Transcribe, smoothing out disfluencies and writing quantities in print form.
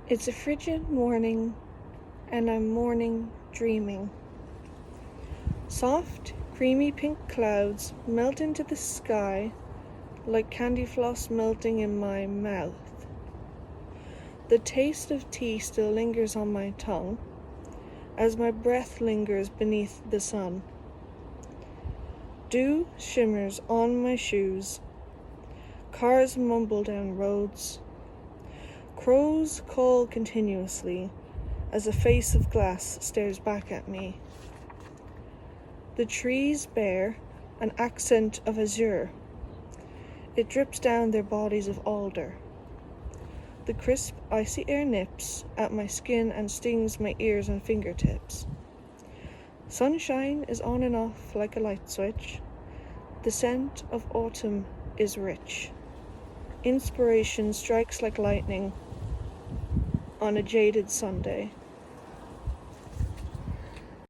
It's a frigid morning, and I'm morning dreaming. Soft, creamy pink clouds melt into the sky like candy floss melting in my mouth. The taste of tea still lingers on my tongue as my breath lingers beneath the sun. Dew shimmers on my shoes. Cars mumble down roads. Crows call continuously as a face of glass stares back at me. The trees bear an accent of azure. It drips down their bodies of alder. The crisp, icy air nips at my skin and stings my ears and fingertips. Sunshine is on and off like a light switch. The scent of autumn is rich. Inspiration strikes like lightning on a jaded Sunday.